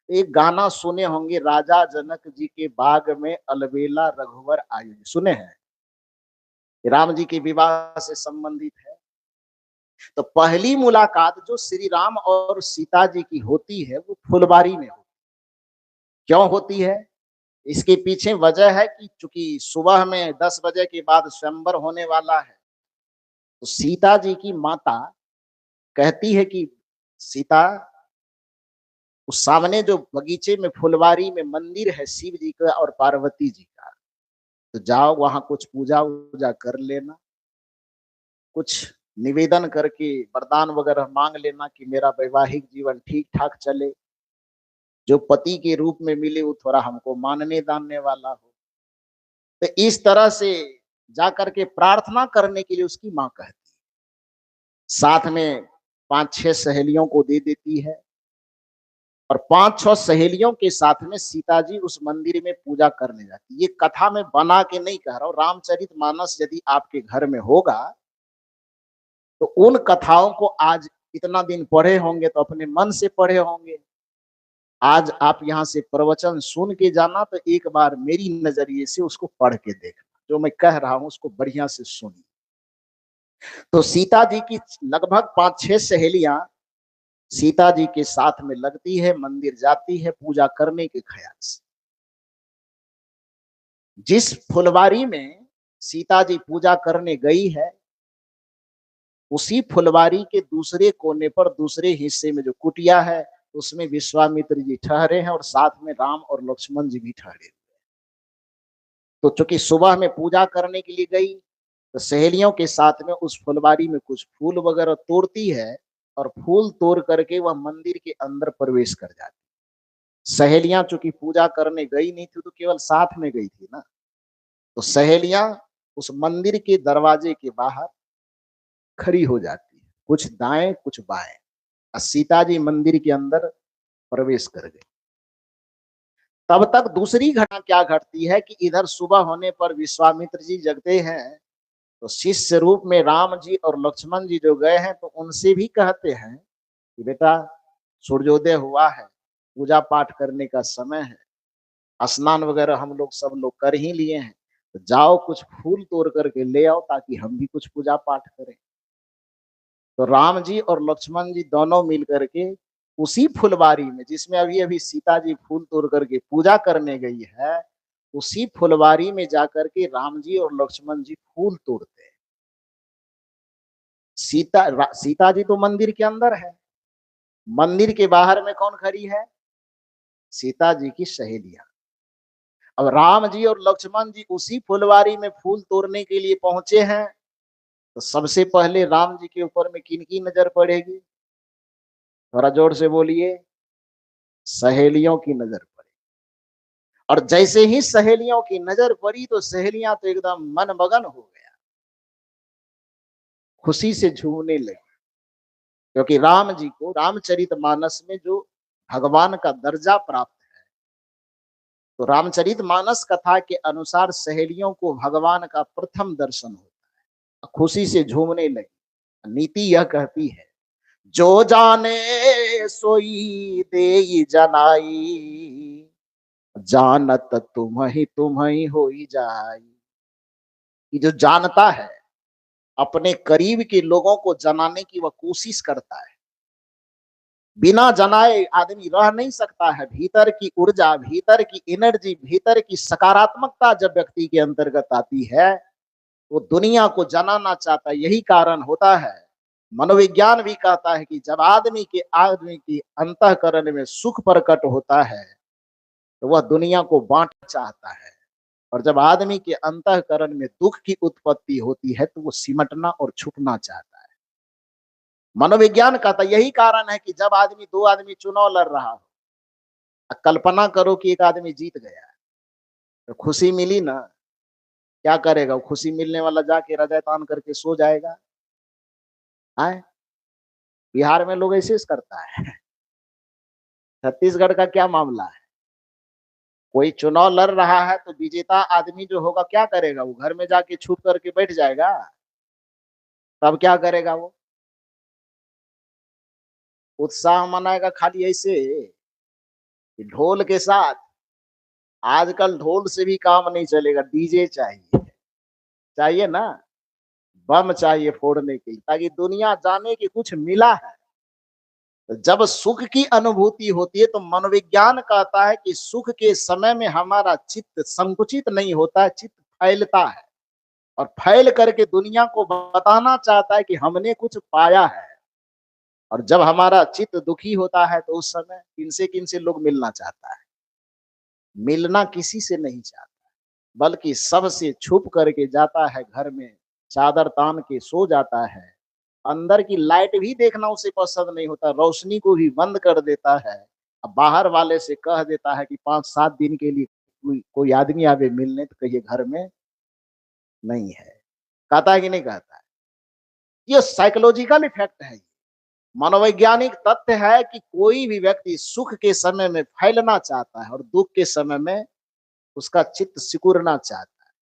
एक गाना सुने होंगे, राजा जनक जी के बाग में अलबेला रघुवर आयु, सुने हैं? राम जी के विवाह से संबंधित है। तो पहली मुलाकात जो श्री राम और सीता जी की होती है वो फुलवारी में होती है। क्यों होती है? इसके पीछे वजह है कि चूंकि सुबह में 10 बजे के बाद स्वयंवर होने वाला है, तो सीता जी की माता कहती है कि सीता, उस सामने जो बगीचे में फुलवारी में मंदिर है शिव जी का और पार्वती जी का, तो जाओ वहां कुछ पूजा वूजा कर लेना, कुछ निवेदन करके वरदान वगैरह मांग लेना कि मेरा वैवाहिक जीवन ठीक ठाक चले, जो पति के रूप में मिले वो थोड़ा हमको मानने दानने वाला हो। तो इस तरह से जाकर के प्रार्थना करने के लिए उसकी मां कहती है। साथ में 5-6 सहेलियों को दे देती है और 5-6 सहेलियों के साथ में सीता जी उस मंदिर में पूजा करने जाती। ये कथा मैं बना के नहीं कह रहा हूं, रामचरितमानस यदि आपके घर में होगा तो उन कथाओं को आज इतना दिन पढ़े होंगे तो अपने मन से पढ़े होंगे। आज आप यहाँ से प्रवचन सुन के जाना तो एक बार मेरी नजरिए से उसको पढ़ के देखना, जो मैं कह रहा हूं उसको बढ़िया से सुनिए। तो सीता जी की लगभग 5-6 सहेलियां सीता जी के साथ में लगती है, मंदिर जाती है पूजा करने के ख्याल से। जिस फुलवारी में सीता जी पूजा करने गई है, उसी फुलवारी के दूसरे कोने पर दूसरे हिस्से में जो कुटिया है उसमें विश्वामित्र जी ठहरे हैं और साथ में राम और लक्ष्मण जी भी ठहरे। तो चूंकि सुबह में पूजा करने के लिए गई तो सहेलियों के साथ में उस फुलवारी में कुछ फूल वगैरह तोड़ती है और फूल तोड़ करके वह मंदिर के अंदर प्रवेश कर जाती। सहेलियां चूंकि पूजा करने गई नहीं थी तो केवल साथ में गई थी ना, तो सहेलियां उस मंदिर के दरवाजे के बाहर खड़ी हो जाती है, कुछ दाएं कुछ बाएं, और सीता जी मंदिर के अंदर प्रवेश कर गई। तब तक दूसरी घटना क्या घटती है कि इधर सुबह होने पर विश्वामित्र जी जगते हैं, तो शिष्य रूप में राम जी और लक्ष्मण जी जो गए हैं तो उनसे भी कहते हैं कि बेटा सूर्योदय हुआ है, पूजा पाठ करने का समय है, स्नान वगैरह हम लोग सब लोग कर ही लिए हैं, तो जाओ कुछ फूल तोड़ करके ले आओ ताकि हम भी कुछ पूजा पाठ करें। तो राम जी और लक्ष्मण जी दोनों मिल करके उसी फुलवारी में जिसमें अभी अभी सीता जी फूल तोड़ करके पूजा करने गई है, उसी फुलवारी में जाकर के राम जी और लक्ष्मण जी फूल तोड़ते हैं। सीता जी तो मंदिर के अंदर है, मंदिर के बाहर में कौन खड़ी है? सीता जी की सहेलियां। अब राम जी और लक्ष्मण जी उसी फुलवारी में फूल तोड़ने के लिए पहुंचे हैं, तो सबसे पहले राम जी के ऊपर में किनकी नजर पड़ेगी? थोड़ा जोर से बोलिए। सहेलियों की नजर पड़ी। और जैसे ही सहेलियों की नजर पड़ी तो सहेलियां तो एकदम मनमगन हो गया, खुशी से झूमने लगी, क्योंकि राम जी को रामचरितमानस में जो भगवान का दर्जा प्राप्त, तो रामचरितमानस कथा के अनुसार सहेलियों को भगवान का प्रथम दर्शन होता है, खुशी से झूमने लगी। नीति यह कहती है, जो जाने सोई दे जनाई, जानत तुम ही हो जाई। कि जो जानता है, अपने करीब के लोगों को जनाने की वह कोशिश करता है। बिना जनाए आदमी रह नहीं सकता है। भीतर की ऊर्जा, भीतर की एनर्जी, भीतर की सकारात्मकता जब व्यक्ति के अंतर्गत आती है, वो दुनिया को जनाना चाहता है। यही कारण होता है, मनोविज्ञान भी कहता है कि जब आदमी की अंतःकरण में सुख प्रकट होता है तो वह दुनिया को बांटना चाहता है, और जब आदमी के अंतःकरण में दुख की उत्पत्ति होती है तो वो सिमटना और छुपना चाहता है। मनोविज्ञान कहता है यही कारण है कि जब दो आदमी चुनाव लड़ रहा हो, कल्पना करो कि एक आदमी जीत गया, तो खुशी मिली ना, क्या करेगा वो खुशी मिलने वाला? जाके हृदय तान करके सो जाएगा। आए, बिहार में लोग ऐसे करता है। छत्तीसगढ़ का क्या मामला है? कोई चुनाव लड़ रहा है तो विजेता आदमी जो होगा क्या करेगा? वो घर में जाके छुप करके बैठ जाएगा। तब क्या करेगा? वो उत्साह मनाएगा खाली ऐसे। कि ढोल के साथ, आजकल ढोल से भी काम नहीं चलेगा, डीजे चाहिए, चाहिए ना, बम चाहिए फोड़ने के लिए, ताकि दुनिया जाने कि कुछ मिला है। तो जब सुख की अनुभूति होती है तो मनोविज्ञान कहता है कि सुख के समय में हमारा चित्त संकुचित नहीं होता है, चित्त फैलता है और फैल करके दुनिया को बताना चाहता है कि हमने कुछ पाया है। और जब हमारा चित्त दुखी होता है तो उस समय किनसे किनसे लोग मिलना चाहता है, मिलना किसी से नहीं चाहता, बल्कि सबसे छुप करके जाता है, घर में चादर तान के सो जाता है। अंदर की लाइट भी देखना उसे पसंद नहीं होता, रोशनी को भी बंद कर देता है। अब बाहर वाले से कह देता है कि 5-7 दिन के लिए कोई आदमी आवे मिलने, तो कहिए घर में नहीं है। कहता है कि नहीं कहता है? ये साइकोलॉजिकल इफेक्ट है, मनोवैज्ञानिक तथ्य है कि कोई भी व्यक्ति सुख के समय में फैलना चाहता है और दुख के समय में उसका चित्त सिकुड़ना चाहता है।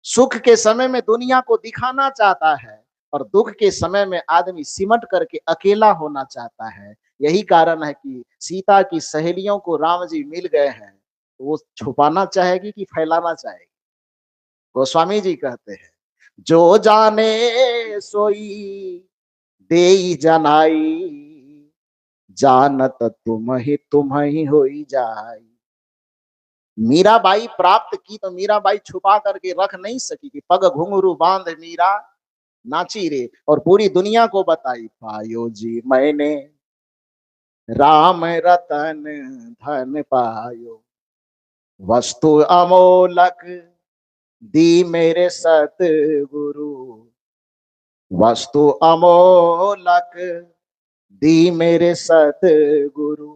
सुख के समय में दुनिया को दिखाना चाहता है और दुख के समय में आदमी सिमट करके अकेला होना चाहता है। यही कारण है कि सीता की सहेलियों को राम जी मिल गए हैं, तो वो छुपाना चाहेगी कि फैलाना चाहेगी? गोस्वामी जी कहते हैं, जो जाने सोई देई जनाई, जानत तुम ही होई जाई। मीराबाई प्राप्त की तो मीराबाई छुपा करके रख नहीं सकी कि पग घुंघरू बांध मीरा नाची रे, और पूरी दुनिया को बताई, पायो जी मैंने राम रतन धन पायो, वस्तु अमोलक दी मेरे सतगुरु, वस्तु अमोलक दी मेरे सतगुरु,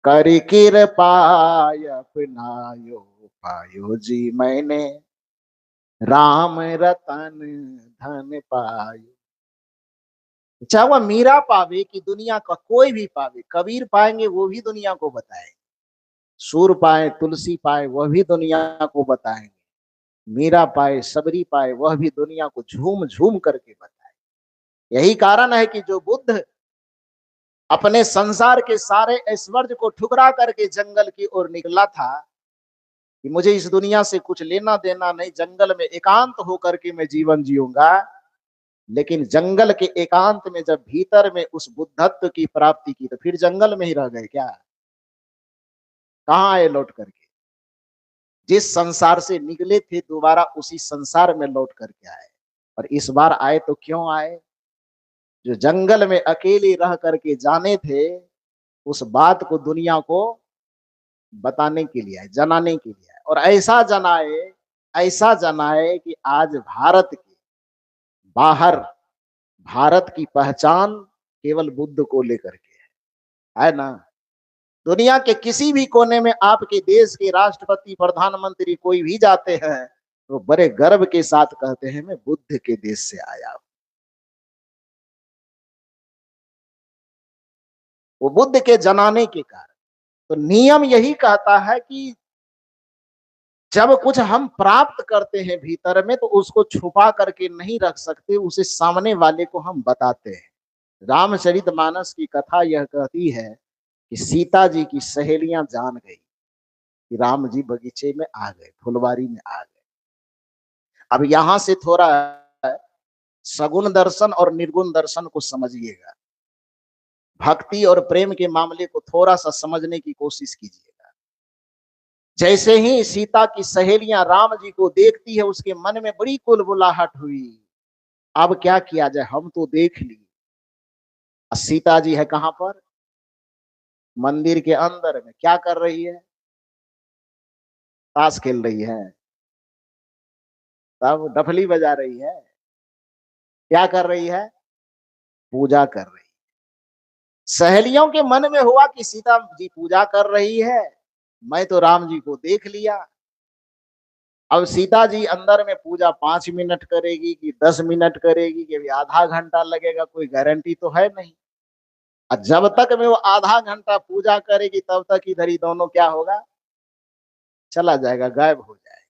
करी कृपाय अपनायो, पायो जी मैंने राम रतन धन पायो। चाहे वह मीरा पावे कि दुनिया का कोई भी पावे, कबीर पाएंगे वो भी दुनिया को बताएंगे, सूर पाए तुलसी पाए वह भी दुनिया को बताएंगे, मीरा पाए सबरी पाए वह भी दुनिया को झूम झूम करके बताए। यही कारण है कि जो बुद्ध अपने संसार के सारे ऐश्वर्य को ठुकरा करके जंगल की ओर निकला था कि मुझे इस दुनिया से कुछ लेना देना नहीं, जंगल में एकांत होकर के मैं जीवन जीऊंगा। लेकिन जंगल के एकांत में जब भीतर में उस बुद्धत्व की प्राप्ति की तो फिर जंगल में ही रह गए क्या? कहाँ आए लौट करके? जिस संसार से निकले थे दोबारा उसी संसार में लौट करके आए। और इस बार आए तो क्यों आए? जो जंगल में अकेले रह करके जाने थे, उस बात को दुनिया को बताने के लिए आए, जनाने के लिए आए। और ऐसा जनाए कि आज भारत के बाहर भारत की पहचान केवल बुद्ध को लेकर के है ना? दुनिया के किसी भी कोने में आपके देश के राष्ट्रपति प्रधानमंत्री कोई भी जाते हैं तो बड़े गर्व के साथ कहते हैं मैं बुद्ध के देश से आया हूं। वो बुद्ध के जनाने के कारण। तो नियम यही कहता है कि जब कुछ हम प्राप्त करते हैं भीतर में तो उसको छुपा करके नहीं रख सकते, उसे सामने वाले को हम बताते हैं। रामचरितमानस की कथा यह कहती है कि सीता जी की सहेलियां जान गई कि राम जी बगीचे में आ गए, फुलवारी में आ गए। अब यहां से थोड़ा सगुण दर्शन और निर्गुण दर्शन को समझिएगा, भक्ति और प्रेम के मामले को थोड़ा सा समझने की कोशिश कीजिएगा। जैसे ही सीता की सहेलियां राम जी को देखती है उसके मन में बड़ी कुलबुलाहट हुई। अब क्या किया जाए, हम तो देख ली। सीता जी है कहां पर? मंदिर के अंदर में। क्या कर रही है? ताश खेल रही है, तब डफली बजा रही है। क्या कर रही है? पूजा कर रही है। सहेलियों के मन में हुआ कि सीता जी पूजा कर रही है, मैं तो राम जी को देख लिया। अब सीता जी अंदर में पूजा 5 मिनट करेगी कि 10 मिनट करेगी कि आधा घंटा लगेगा, कोई गारंटी तो है नहीं। और जब तक में वो आधा घंटा पूजा करेगी तब तक इधर ही दोनों क्या होगा, चला जाएगा, गायब हो जाएगा।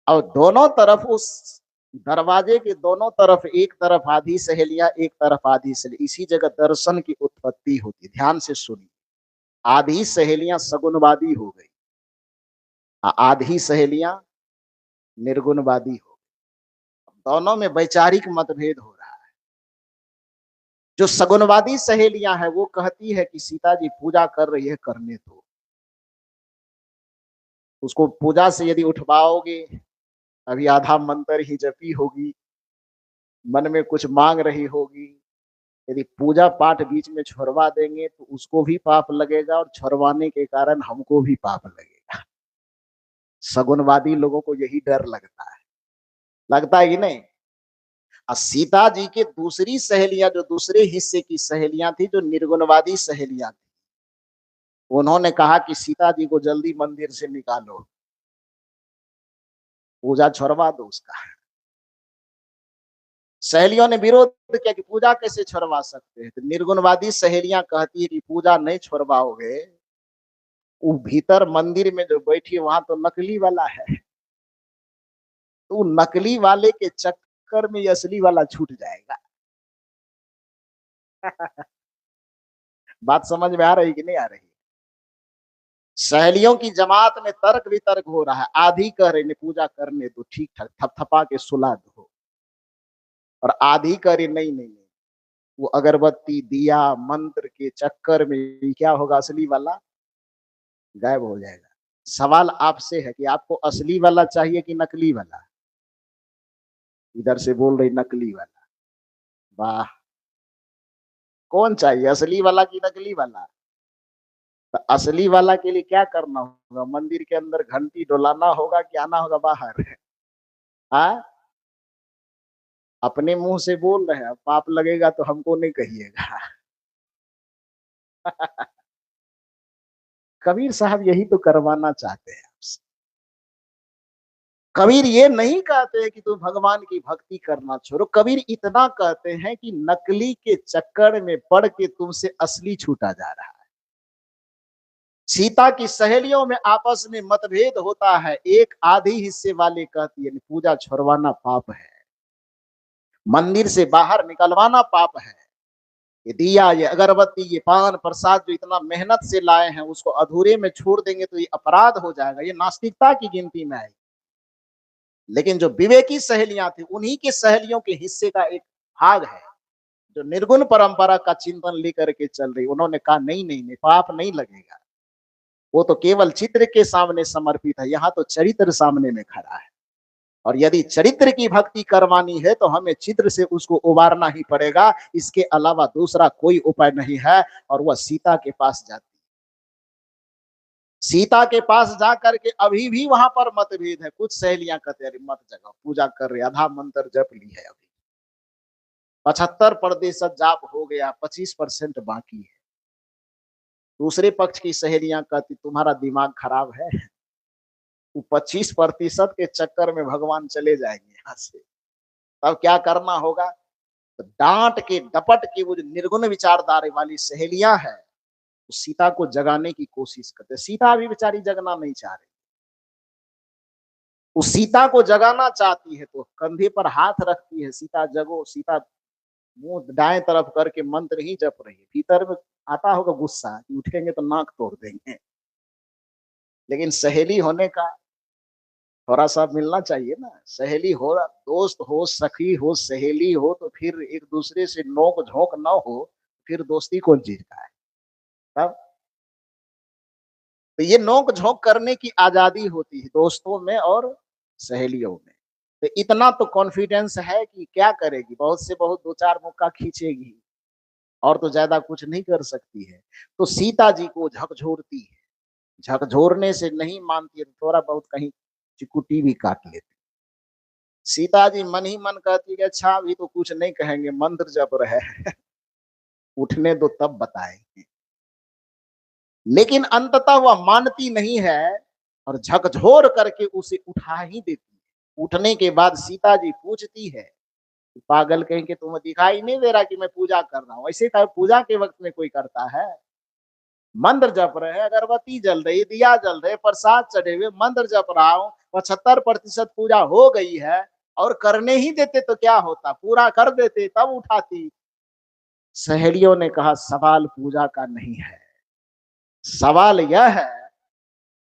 और दोनों तरफ उस दरवाजे के दोनों तरफ, एक तरफ आधी सहेलियां एक तरफ आधी सहेली, इसी जगह दर्शन की उत्पत्ति होती। ध्यान से सुनिए, आधी सहेलियां सगुनवादी हो गई, आधी सहेलियां निर्गुणवादी हो गई। दोनों में वैचारिक मतभेद हो रहा है। जो सगुनवादी सहेलियां हैं वो कहती है कि सीता जी पूजा कर रही है, करने दो, उसको पूजा से यदि उठवाओगे, अभी आधा मंत्र ही जपी होगी, मन में कुछ मांग रही होगी, यदि पूजा पाठ बीच में छोड़वा देंगे तो उसको भी पाप लगेगा और छोड़वाने के कारण हमको भी पाप लगेगा। सगुनवादी लोगों को यही डर लगता है कि नहीं। और सीता जी के दूसरी सहेलियां, जो दूसरे हिस्से की सहेलियां थी, जो निर्गुणवादी सहेलियां थी, उन्होंने कहा कि सीता जी को जल्दी मंदिर से निकालो, पूजा छोड़वा दो उसका। सहेलियों ने विरोध किया कि पूजा कैसे छोड़वा सकते हैं। तो निर्गुणवादी सहेलियां कहती है कि पूजा नहीं छोड़वाओगे, वो भीतर मंदिर में जो बैठी वहां तो नकली वाला है, तो नकली वाले के चक्कर में असली वाला छूट जाएगा। बात समझ में आ रही कि नहीं आ रही। सहेलियों की जमात में तर्क वितर्क हो रहा है। आधी कह रही पूजा करने दो, ठीक ठाक थपथपा के सुला दो, और आधी कह रही नहीं नहीं नहीं, वो अगरबत्ती दिया मंत्र के चक्कर में क्या होगा, असली वाला गायब हो जाएगा। सवाल आपसे है कि आपको असली वाला चाहिए कि नकली वाला। इधर से बोल रही नकली वाला। वाह, कौन चाहिए, असली वाला कि नकली वाला। तो असली वाला के लिए क्या करना होगा, मंदिर के अंदर घंटी डोलाना होगा कि आना होगा बाहर। हाँ, अपने मुंह से बोल रहे हैं, पाप लगेगा तो हमको नहीं कहिएगा। कबीर साहब यही तो करवाना चाहते हैं आपसे। कबीर ये नहीं कहते हैं कि तुम भगवान की भक्ति करना छोड़ो, कबीर इतना कहते हैं कि नकली के चक्कर में पड़ के तुमसे असली छूटा जा रहा है। सीता की सहेलियों में आपस में मतभेद होता है। एक आधी हिस्से वाले कहती है पूजा छोड़वाना पाप है, मंदिर से बाहर निकलवाना पाप है, ये दिया, ये अगरबत्ती, ये पान प्रसाद जो इतना मेहनत से लाए हैं उसको अधूरे में छोड़ देंगे तो ये अपराध हो जाएगा, ये नास्तिकता की गिनती में आएगी। लेकिन जो विवेकी सहेलियां थी, उन्हीं के सहेलियों के हिस्से का एक भाग है जो निर्गुण परंपरा का चिंतन लेकर के चल रही, उन्होंने कहा नहीं नहीं नहीं, पाप नहीं लगेगा, वो तो केवल चित्र के सामने समर्पित है, यहाँ तो चरित्र सामने में खड़ा है, और यदि चरित्र की भक्ति करवानी है तो हमें चित्र से उसको उबारना ही पड़ेगा, इसके अलावा दूसरा कोई उपाय नहीं है। और वह सीता के पास जाती, सीता के पास जाकर के अभी भी वहां पर मतभेद है। कुछ सहेलियां कहते हैं मत जगाओ, पूजा कर रहे, आधा मंत्र जप ली है, अभी 75% जाप हो गया, 25% बाकी है। दूसरे पक्ष की सहेलियां कहती तुम्हारा दिमाग खराब है, वो 25% के चक्कर में भगवान चले जाएंगे यहाँ से, तब क्या करना होगा। तो डांट के डपट के वो जो निर्गुण विचारधारा वाली सहेलियां है, उस सीता को जगाने की कोशिश करते। सीता भी बेचारी जगना नहीं चाह रही, उस सीता को जगाना चाहती है तो कंधे पर हाथ रखती है, सीता जगो, सीता मुंह दाएं तरफ करके मंत्र ही जप रही है। भीतर में आता होगा गुस्सा कि उठेंगे तो नाक तोड़ देंगे, लेकिन सहेली होने का थोड़ा सा मिलना चाहिए ना। सहेली हो, दोस्त हो, सखी हो, सहेली हो, तो फिर एक दूसरे से नोक झोंक ना हो, फिर दोस्ती कौन चीज का है। तब तो ये नोक झोंक करने की आजादी होती है दोस्तों में और सहेलियों में। तो इतना तो कॉन्फिडेंस है कि क्या करेगी, बहुत से बहुत दो चार मुक्का खींचेगी और तो ज्यादा कुछ नहीं कर सकती है। तो सीता जी को झकझोरती है, झकझोरने से नहीं मानती है तो थोड़ा बहुत कहीं चिकुटी भी काट लेती। सीता जी मन ही मन कहती है अच्छा अभी तो कुछ नहीं कहेंगे, मंत्र जप रहे हैं, उठने दो तब बताएंगे। लेकिन अंततः वह मानती नहीं है और झकझोर करके उसे उठा ही देती है। उठने के बाद सीता जी पूछती है, पागल कहीं के तुम्हें दिखाई नहीं दे रहा कि मैं पूजा कर रहा हूँ। ऐसे पूजा के वक्त में कोई करता है, मंत्र जप रहे, अगरबत्ती जल रही, दिया जल रहे, प्रसाद चढ़े हुए, मंत्र जप रहा हूँ, 75% पूजा हो गई है, और करने ही देते तो क्या होता, पूरा कर देते तब उठाती। सहेलियों ने कहा सवाल पूजा का नहीं है, सवाल यह है,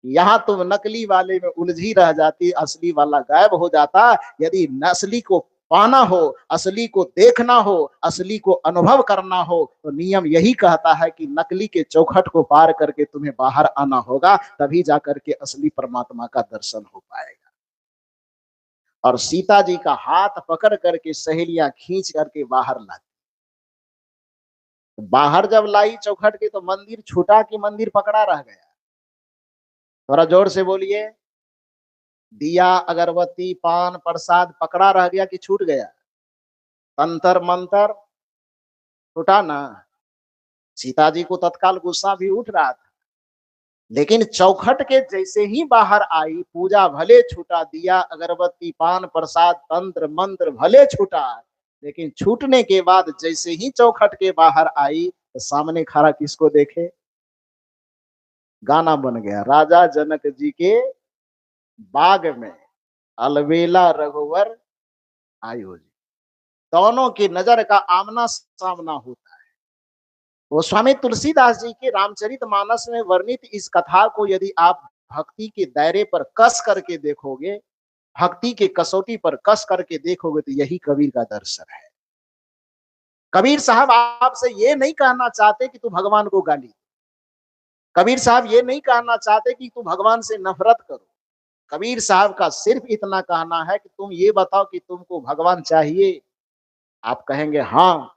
यहाँ तुम नकली वाले में उलझी रह जाती, असली वाला गायब हो जाता। यदि असली को पाना हो, असली को देखना हो, असली को अनुभव करना हो, तो नियम यही कहता है कि नकली के चौखट को पार करके तुम्हें बाहर आना होगा, तभी जाकर के असली परमात्मा का दर्शन हो पाएगा। और सीता जी का हाथ पकड़ करके सहेलियां खींच करके बाहर ला, बाहर जब लाई चौखट के, तो मंदिर छूटा कि मंदिर पकड़ा रह गया? थोड़ा जोर से बोलिए। दिया, अगरबत्ती, पान, प्रसाद पकड़ा रह गया कि छूट गया? तंत्र मंत्र छूटा ना। सीता जी को तत्काल गुस्सा भी उठ रहा था, लेकिन चौखट के जैसे ही बाहर आई, पूजा भले छूटा, दिया, अगरबत्ती, पान, प्रसाद, तंत्र मंत्र भले छूटा, लेकिन छूटने के बाद जैसे ही चौखट के बाहर आई, तो सामने खड़ा किसको देखे? गाना बन गया, राजा जनक जी के बाग में अलबेला रघुवर आयो जी। दोनों की नजर का आमना सामना होता है। वो स्वामी तुलसीदास जी के रामचरितमानस में वर्णित इस कथा को यदि आप भक्ति के दायरे पर कस करके देखोगे, भक्ति के कसौटी पर कस करके देखोगे, तो यही कबीर का दर्शन है। कबीर साहब आपसे ये नहीं कहना चाहते कि तू भगवान को गाली, कबीर साहब ये नहीं कहना चाहते कि तू भगवान से नफरत करो। कबीर साहब का सिर्फ इतना कहना है कि तुम ये बताओ कि तुमको भगवान चाहिए? आप कहेंगे हाँ।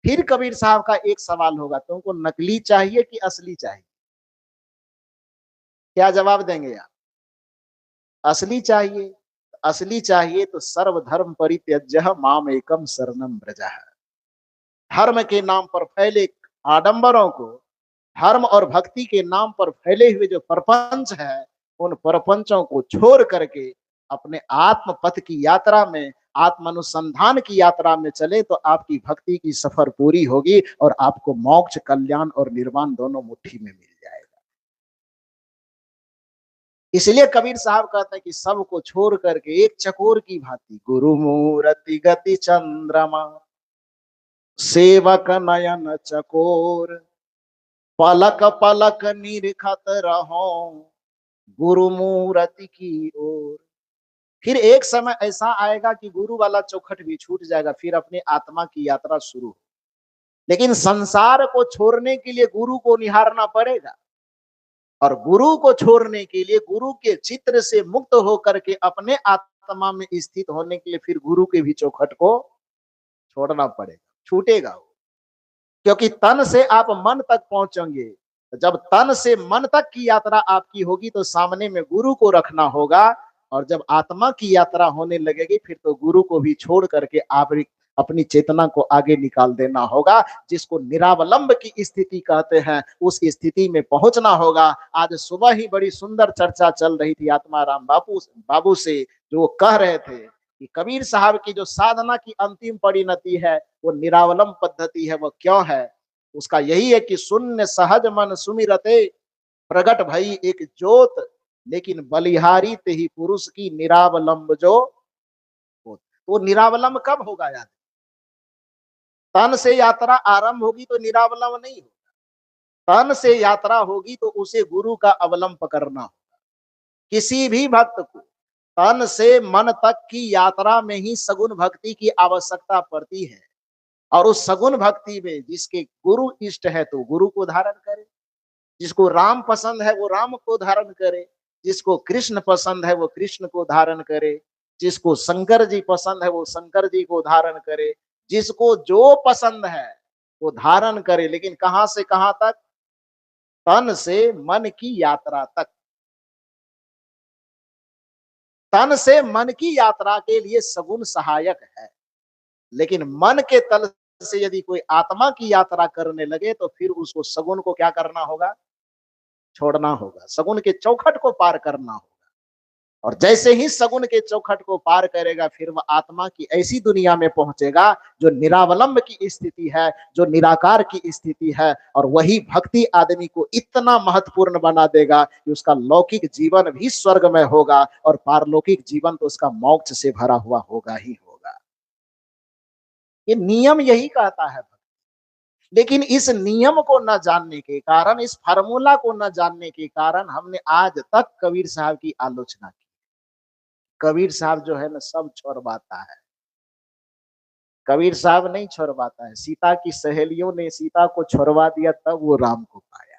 फिर कबीर साहब का एक सवाल होगा, तुमको नकली चाहिए कि असली चाहिए? क्या जवाब देंगे आप? असली चाहिए। असली चाहिए तो सर्वधर्म परित्यज्य माम एकम शरणम व्रजः। धर्म के नाम पर फैले आडंबरों को, धर्म और भक्ति के नाम पर फैले हुए जो परपंच है, उन परपंचों को छोड़ करके अपने आत्म पथ की यात्रा में, आत्मानुसंधान की यात्रा में चले, तो आपकी भक्ति की सफर पूरी होगी और आपको मोक्ष, कल्याण और निर्वाण दोनों मुट्ठी में मिल जाएगा। इसलिए कबीर साहब कहते हैं कि सबको छोड़ करके एक चकोर की भांति, गुरु मूर्ति गति चंद्रमा, सेवक नयन चकोर, पलक पलक निरखत रहो गुरु मूर्ति की ओर। फिर एक समय ऐसा आएगा कि गुरु वाला चौखट भी छूट जाएगा, फिर अपने आत्मा की यात्रा शुरू हो। लेकिन संसार को छोड़ने के लिए गुरु को निहारना पड़ेगा, और गुरु को छोड़ने के लिए, गुरु के चित्र से मुक्त होकर के अपने आत्मा में स्थित होने के लिए, फिर गुरु के भी चौखट को छोड़ना पड़ेगा, छूटेगा वो। क्योंकि तन से आप मन तक पहुंचेंगे, जब तन से मन तक की यात्रा आपकी होगी, तो सामने में गुरु को रखना होगा, और जब आत्मा की यात्रा होने लगेगी, फिर तो गुरु को भी छोड़ करके आप अपनी चेतना को आगे निकाल देना होगा, जिसको निरावलंब की स्थिति कहते हैं। उस स्थिति में पहुंचना होगा। आज सुबह ही बड़ी सुंदर चर्चा चल रही थी आत्माराम बाबू से, जो कह रहे थे कि कबीर साहब की जो साधना की अंतिम परिणति है, वो निरावलंब पद्धति है। वो क्यों है? उसका यही है कि शून्य सहज मन सुमिरते, प्रगट भई एक ज्योत, लेकिन बलिहारी ते ही पुरुष की निरावलंब जो हो। तो निरावलंब कब होगा याद? तन से यात्रा आरंभ होगी तो निरावलंब नहीं होगा। तन से यात्रा होगी तो उसे गुरु का अवलंब पकड़ना होगा। किसी भी भक्त को तन से मन तक की यात्रा में ही सगुण भक्ति की आवश्यकता पड़ती है। और उस सगुण भक्ति में जिसके गुरु इष्ट है, तो गुरु को धारण करे। जिसको राम पसंद है, वो राम को धारण करे। जिसको कृष्ण पसंद है, वो कृष्ण को धारण करे। जिसको शंकर जी पसंद है, वो शंकर जी को धारण करे। जिसको जो पसंद है वो धारण करे, लेकिन कहां से कहां तक? तन से मन की यात्रा तक। तन से मन की यात्रा के लिए सगुण सहायक है, लेकिन मन के तल से यदि कोई आत्मा की यात्रा करने लगे, तो फिर उसको सगुण को क्या करना होगा? छोड़ना होगा। सगुण के चौखट को पार करना होगा। और जैसे ही सगुण के चौखट को पार करेगा, फिर वह आत्मा की ऐसी दुनिया में पहुंचेगा जो निरावलंब की स्थिति है, जो निराकार की स्थिति है। और वही भक्ति आदमी को इतना महत्वपूर्ण बना देगा कि उसका लौकिक जीवन भी स्वर्गमय होगा, और पारलौकिक जीवन तो उसका मोक्ष से भरा हुआ होगा ही होगा। ये नियम यही कहता है। लेकिन इस नियम को न जानने के कारण, इस फार्मूला को न जानने के कारण हमने आज तक कबीर साहब की आलोचना की। कबीर साहब जो है ना सब छोड़वाता है। कबीर साहब नहीं छोड़वाता है। सीता की सहेलियों ने सीता को छोड़वा दिया तब वो राम को पाया।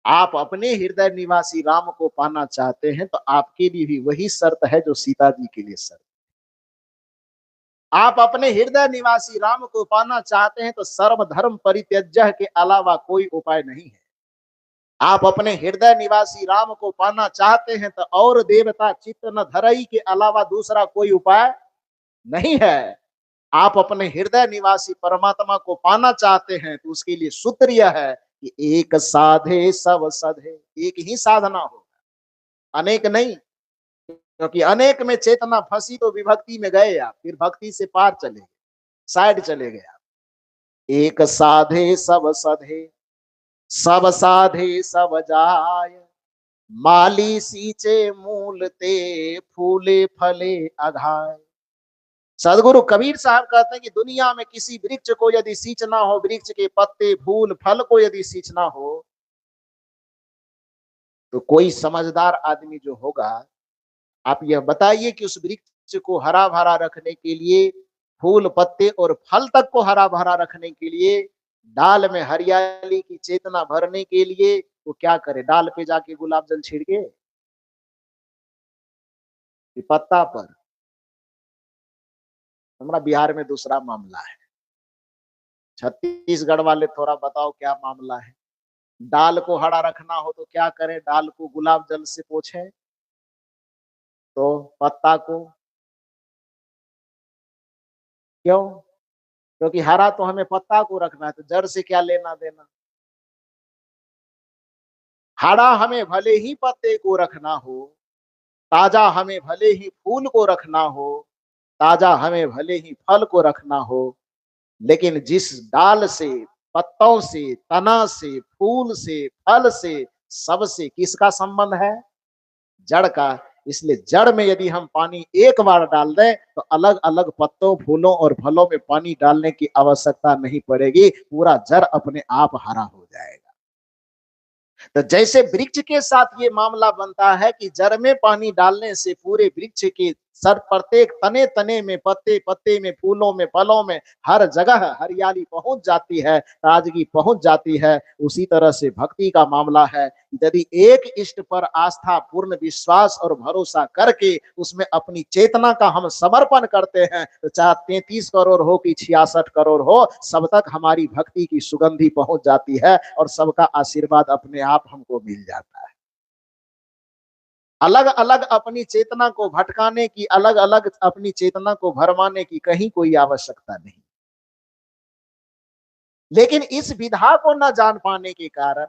आप अपने हृदय निवासी राम को पाना चाहते हैं तो आपके लिए भी वही शर्त है जो सीता जी के लिए शर्त। आप अपने हृदय निवासी राम को पाना चाहते हैं तो सर्व धर्म परित्यज्य के अलावा कोई उपाय नहीं है। आप अपने हृदय निवासी राम को पाना चाहते हैं तो और देवता चित्त न धरई के अलावा दूसरा कोई उपाय नहीं है। आप अपने हृदय निवासी परमात्मा को पाना चाहते हैं तो उसके लिए सूत्र यह है कि एक साधे सब सधे। एक ही साधना होगा, अनेक नहीं, क्योंकि अनेक में चेतना फंसी तो विभक्ति में गए आप, फिर भक्ति से पार चले गए, साइड चले गए आप। एक साधे सब सधे, सब साधे सब जाय, माली सींचे मूल ते, फूले फले अघाय। सदगुरु कबीर साहब कहते हैं कि दुनिया में किसी वृक्ष को यदि सींचना हो, वृक्ष के पत्ते फूल फल को यदि सींचना हो, तो कोई समझदार आदमी जो होगा, आप यह बताइए कि उस वृक्ष को हरा भरा रखने के लिए, फूल पत्ते और फल तक को हरा भरा रखने के लिए, डाल में हरियाली की चेतना भरने के लिए वो क्या करे? डाल पे जाके गुलाब जल छिड़के कि पत्ता पर? हमारा बिहार में दूसरा मामला है। छत्तीसगढ़ वाले थोड़ा बताओ क्या मामला है? डाल को हरा रखना हो तो क्या करें? डाल को गुलाब जल से पोछें, तो पत्ता को क्यों? क्योंकि हरा तो हमें पत्ता को रखना है, तो जड़ से क्या लेना देना? हरा हमें भले ही पत्ते को रखना हो, ताजा हमें भले ही फूल को रखना हो, ताजा हमें भले ही फल को रखना हो, लेकिन जिस डाल से, पत्तों से, तना से, फूल से, फल से, सबसे किसका संबंध है? जड़ का। इसलिए जड़ में यदि हम पानी एक बार डाल दें तो अलग अलग पत्तों, फूलों और फलों में पानी डालने की आवश्यकता नहीं पड़ेगी, पूरा जड़ अपने आप हरा हो जाएगा। तो जैसे वृक्ष के साथ ये मामला बनता है कि जड़ में पानी डालने से पूरे वृक्ष के सर, प्रत्येक तने तने में, पत्ते पत्ते में, फूलों में, फलों में, हर जगह हरियाली पहुंच जाती है, ताजगी पहुंच जाती है। उसी तरह से भक्ति का मामला है। यदि एक इष्ट पर आस्था, पूर्ण विश्वास और भरोसा करके उसमें अपनी चेतना का हम समर्पण करते हैं, तो चाहे 33 करोड़ हो कि 66 करोड़ हो, सब तक हमारी भक्ति की सुगंधी पहुंच जाती है और सबका आशीर्वाद अपने आप हमको मिल जाता है। अलग अलग अपनी चेतना को भटकाने की, अलग अलग अपनी चेतना को भरमाने की कहीं कोई आवश्यकता नहीं। लेकिन इस विधा को न जान पाने के कारण,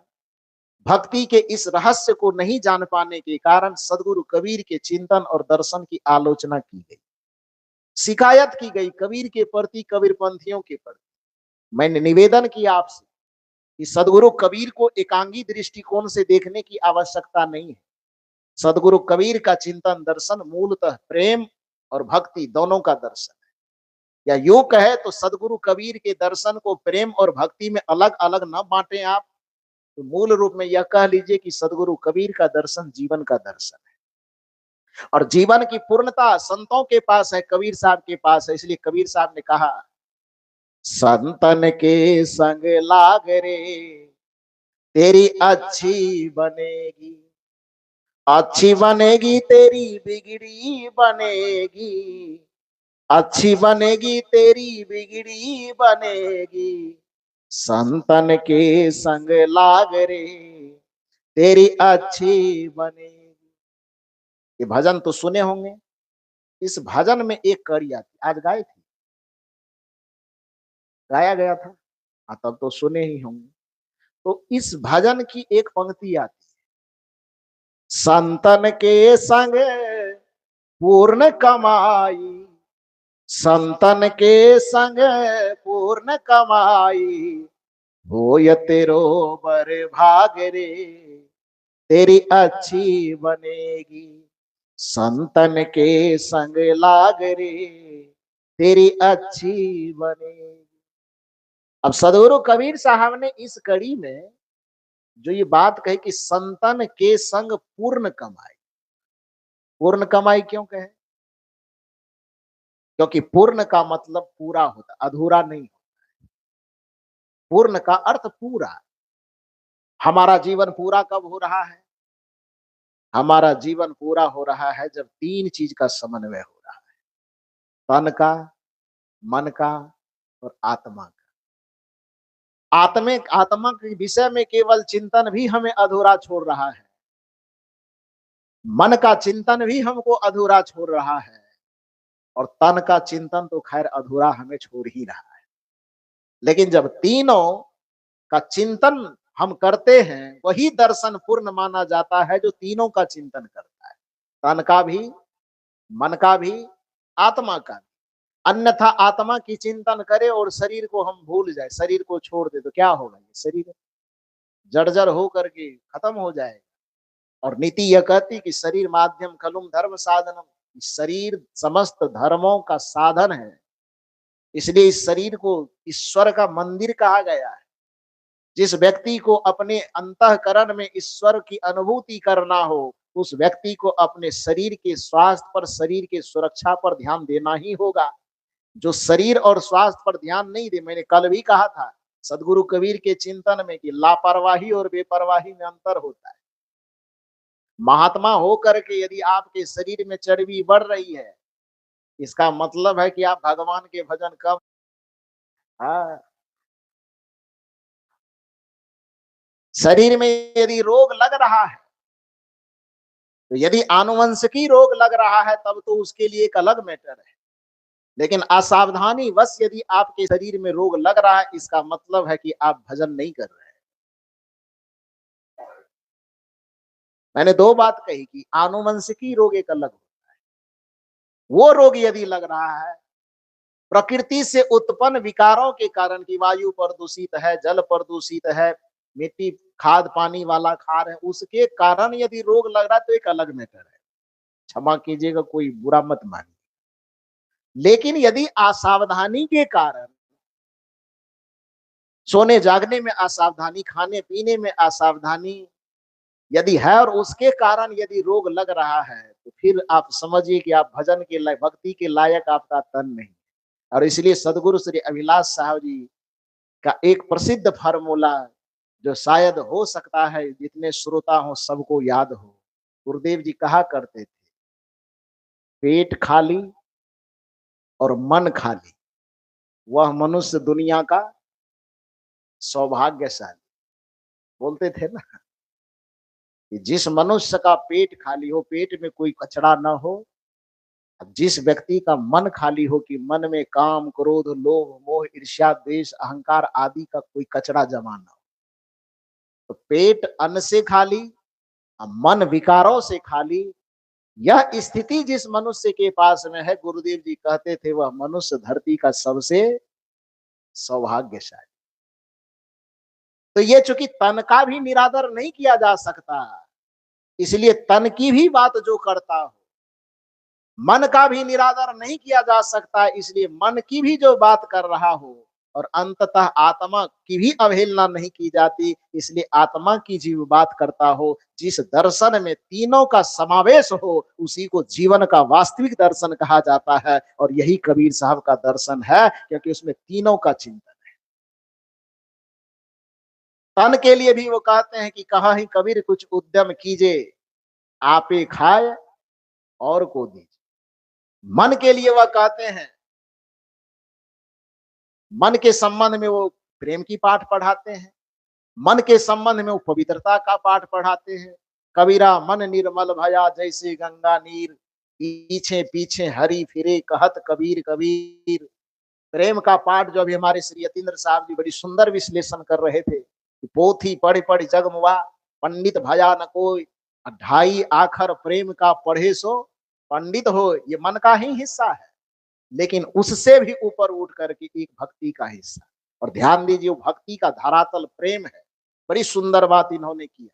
भक्ति के इस रहस्य को नहीं जान पाने के कारण सदगुरु कबीर के चिंतन और दर्शन की आलोचना की गई, शिकायत की गई कबीर के प्रति, कबीर पंथियों के प्रति। मैंने निवेदन किया आपसे कि सदगुरु कबीर को एकांगी दृष्टिकोण से देखने की आवश्यकता नहीं है। सदगुरु कबीर का चिंतन दर्शन मूलतः प्रेम और भक्ति दोनों का दर्शन है। या यूं कहे तो सदगुरु कबीर के दर्शन को प्रेम और भक्ति में अलग अलग न बांटें आप, तो मूल रूप में यह कह लीजिए कि सदगुरु कबीर का दर्शन जीवन का दर्शन है, और जीवन की पूर्णता संतों के पास है, कबीर साहब के पास है। इसलिए कबीर साहब ने कहा, संतन के संग लाग रे तेरी अच्छी बनेगी, अच्छी बनेगी तेरी बिगड़ी बनेगी, अच्छी बनेगी तेरी बिगड़ी बनेगी, संतन के संग लाग रे तेरी अच्छी बनेगी। ये भजन तो सुने होंगे। इस भजन में एक कड़ी आती, आज गाई थी, गाया गया था, तब तो सुने ही होंगे। तो इस भजन की एक पंक्ति आती, संतन के संग पूर्ण कमाई, संतन के संग पूर्ण कमाई, होय तेरो बर भाग रे तेरी अच्छी बनेगी, संतन के संग लाग रे तेरी अच्छी बनेगी। अब सदगुरु कबीर साहब ने इस कड़ी में जो ये बात कही कि संतन के संग पूर्ण कमाई, पूर्ण कमाई क्यों कहे? क्योंकि पूर्ण का मतलब पूरा होता, अधूरा नहीं। पूर्ण का अर्थ पूरा। हमारा जीवन पूरा कब हो रहा है? हमारा जीवन पूरा हो रहा है जब तीन चीज का समन्वय हो रहा है, तन का, मन का और आत्मा का। आत्मा के विषय में केवल चिंतन भी हमें अधूरा छोड़ रहा है, मन का चिंतन भी हमको अधूरा छोड़ रहा है, और तन का चिंतन तो खैर अधूरा हमें छोड़ ही रहा है। लेकिन जब तीनों का चिंतन हम करते हैं, वही दर्शन पूर्ण माना जाता है जो तीनों का चिंतन करता है, तन का भी, मन का भी, आत्मा का भी। अन्यथा आत्मा की चिंतन करे और शरीर को हम भूल जाए, शरीर को छोड़ दे, तो क्या होगा? ये शरीर जर्जर हो करके खत्म हो जाएगा। और नीति यह कहती कि शरीर माध्यम खलुम धर्म साधनम, शरीर समस्त धर्मों का साधन है। इसलिए इस शरीर को ईश्वर का मंदिर कहा गया है। जिस व्यक्ति को अपने अंतःकरण में ईश्वर की अनुभूति करना हो, उस व्यक्ति को अपने शरीर के स्वास्थ्य पर, शरीर के सुरक्षा पर ध्यान देना ही होगा। जो शरीर और स्वास्थ्य पर ध्यान नहीं दे, मैंने कल भी कहा था सदगुरु कबीर के चिंतन में कि लापरवाही और बेपरवाही में अंतर होता है। महात्मा होकर के यदि आपके शरीर में चर्बी बढ़ रही है, इसका मतलब है कि आप भगवान के भजन कम। हाँ, शरीर में यदि रोग लग रहा है, तो यदि आनुवंशिकी रोग लग रहा है तब तो उसके लिए एक अलग मैटर है। लेकिन असावधानी वश यदि आपके शरीर में रोग लग रहा है, इसका मतलब है कि आप भजन नहीं कर रहे हैं। मैंने दो बात कही कि आनुवंशिकी रोग एक अलग होता है। वो रोग यदि लग रहा है प्रकृति से उत्पन्न विकारों के कारण, की वायु प्रदूषित है, जल प्रदूषित है, मिट्टी खाद पानी वाला खा रहे हैं, उसके कारण यदि रोग लग रहा है तो एक अलग मैटर है। क्षमा कीजिएगा, कोई बुरा मत मानिए। लेकिन यदि असावधानी के कारण, सोने जागने में असावधानी, खाने पीने में असावधानी यदि है और उसके कारण यदि रोग लग रहा है, तो फिर आप समझिए कि आप भजन के लायक, भक्ति के लायक आपका तन नहीं। और इसलिए सदगुरु श्री अभिलाष साहब जी का एक प्रसिद्ध फार्मूला, जो शायद हो सकता है जितने श्रोता हो सबको याद हो, गुरुदेव जी कहा करते थे, पेट खाली और मन खाली वह मनुष्य दुनिया का सौभाग्यशाली। बोलते थे ना कि जिस मनुष्य का पेट खाली हो, पेट में कोई कचरा ना हो, जिस व्यक्ति का मन खाली हो कि मन में काम, क्रोध, लोभ, मोह, ईर्ष्या, द्वेष, अहंकार आदि का कोई कचरा जमा ना हो, तो पेट अन्न से खाली, मन विकारों से खाली, यह स्थिति जिस मनुष्य के पास में है, गुरुदेव जी कहते थे वह मनुष्य धरती का सबसे सौभाग्यशाली। तो ये चूंकि तन का भी निरादर नहीं किया जा सकता, इसलिए तन की भी बात जो करता हो, मन का भी निरादर नहीं किया जा सकता, इसलिए मन की भी जो बात कर रहा हो, और अंततः आत्मा की भी अवहेलना नहीं की जाती, इसलिए आत्मा की जीव बात करता हो। जिस दर्शन में तीनों का समावेश हो, उसी को जीवन का वास्तविक दर्शन कहा जाता है, और यही कबीर साहब का दर्शन है, क्योंकि उसमें तीनों का चिंतन है। तन के लिए भी वो कहते हैं कि कहा ही कबीर कुछ उद्यम कीजिए, आपे खाए और को दीजिए। मन के लिए वह कहते हैं, मन के संबंध में वो प्रेम की पाठ पढ़ाते हैं, मन के संबंध में वो पवित्रता का पाठ पढ़ाते हैं। कबीरा मन निर्मल भया जैसे गंगा नीर, पीछे पीछे हरि फिरे कहत कबीर कबीर। प्रेम का पाठ जो अभी हमारे श्री यतीन्द्र साहब जी बड़ी सुंदर विश्लेषण कर रहे थे, पोथी पढ़ पढ़ जगमुआ, पंडित भया न कोई, 2.5 आखर प्रेम का पढ़े सो पंडित हो। ये मन का ही हिस्सा है, लेकिन उससे भी ऊपर उठ करके एक भक्ति का हिस्सा। और ध्यान दीजिए, वो भक्ति का धरातल प्रेम है। बड़ी सुंदर बात इन्होंने किया।